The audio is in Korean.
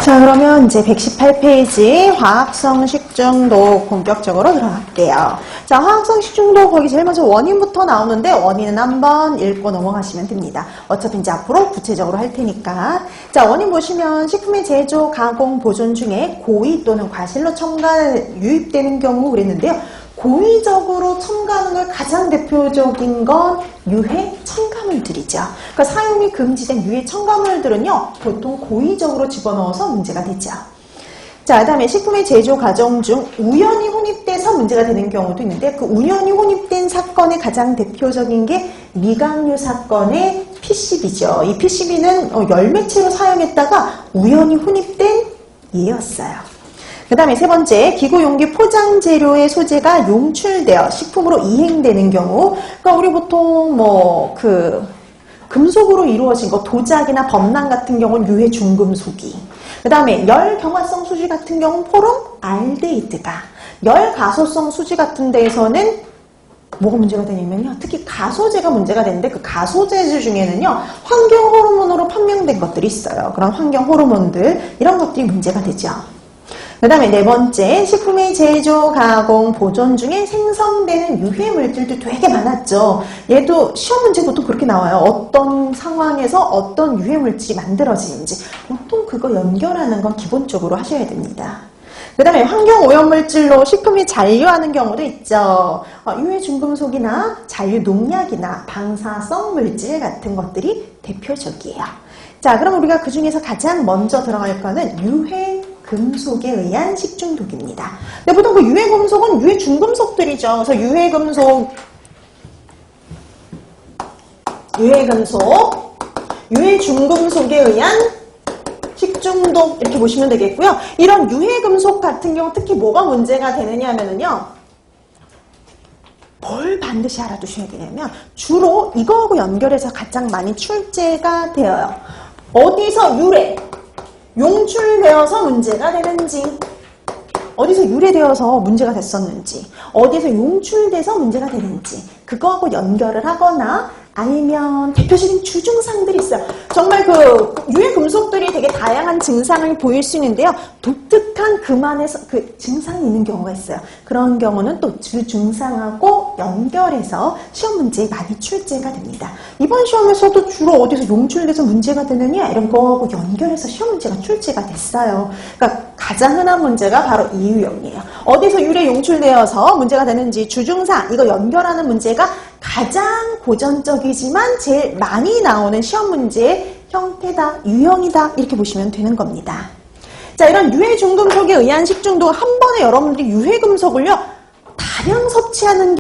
자, 그러면 이제 118페이지 화학성 식중독 본격적으로 들어갈게요. 자, 화학성 식중독 거기 제일 먼저 원인부터 나오는데 원인은 한번 읽고 넘어가시면 됩니다. 어차피 이제 앞으로 구체적으로 할 테니까. 자, 원인 보시면 식품의 제조, 가공, 보존 중에 고의 또는 과실로 첨가가 유입되는 경우 그랬는데요. 고의적으로 첨가하는 걸 가장 대표적인 건 유해 첨가물들이죠. 그러니까 사용이 금지된 유해 첨가물들은요, 보통 고의적으로 집어넣어서 문제가 되죠. 자, 그다음에 식품의 제조 과정 중 우연히 혼입돼서 문제가 되는 경우도 있는데 그 우연히 혼입된 사건의 가장 대표적인 게 미강류 사건의 PCB죠. 이 PCB는 열매체로 사용했다가 우연히 혼입된 예였어요. 그 다음에 세 번째, 기구 용기 포장 재료의 소재가 용출되어 식품으로 이행되는 경우, 그러니까 우리 보통 금속으로 이루어진 거, 도자기나 범랑 같은 경우는 유해 중금속이, 그 다음에 열 경화성 수지 같은 경우는 포름 알데히드가, 열 가소성 수지 같은 데에서는 뭐가 문제가 되냐면요, 특히 가소제가 문제가 되는데 그 가소제 중에는요, 환경 호르몬으로 판명된 것들이 있어요. 그런 환경 호르몬들, 이런 것들이 문제가 되죠. 그 다음에 네 번째, 식품의 제조, 가공, 보존 중에 생성되는 유해 물질도 되게 많았죠. 얘도 시험 문제 보통 그렇게 나와요. 어떤 상황에서 어떤 유해 물질이 만들어지는지. 보통 그거 연결하는 건 기본적으로 하셔야 됩니다. 그 다음에 환경 오염물질로 식품이 잔류하는 경우도 있죠. 유해 중금속이나 잔류 농약이나 방사성 물질 같은 것들이 대표적이에요. 자, 그럼 우리가 그 중에서 가장 먼저 들어갈 거는 유해 금속에 의한 식중독입니다. 근데 보통 그 유해 금속은 유해 중금속들이죠. 그래서 유해 중금속에 의한 식중독 이렇게 보시면 되겠고요. 이런 유해 금속 같은 경우 특히 뭐가 문제가 되느냐 하면은요. 뭘 반드시 알아두셔야 되냐면 주로 이거하고 연결해서 가장 많이 출제가 되어요. 어디서 용출되어서 문제가 되는지, 어디서 유래되어서 문제가 됐었는지, 어디서 용출돼서 문제가 되는지 그거하고 연결을 하거나 아니면 대표적인 주증상들이 있어요. 정말 그 유해 금속들이 되게 다양한 증상을 보일 수 있는데요. 독특한 그만에서 그 증상이 있는 경우가 있어요. 그런 경우는 또 주증상하고 연결해서 시험 문제에 많이 출제가 됩니다. 이번 시험에서도 주로 어디서 용출돼서 문제가 되느냐 이런 거하고 연결해서 시험 문제가 출제가 됐어요. 그러니까 가장 흔한 문제가 바로 이 유형이에요. 어디서 유래 용출되어서 문제가 되는지 주증상 이거 연결하는 문제가 가장 고전적이지만 제일 많이 나오는 시험 문제의 형태다, 유형이다 이렇게 보시면 되는 겁니다. 자, 이런 유해 중금속에 의한 식중독 한 번에 여러분들이 유해 금속을요 다량 섭취하는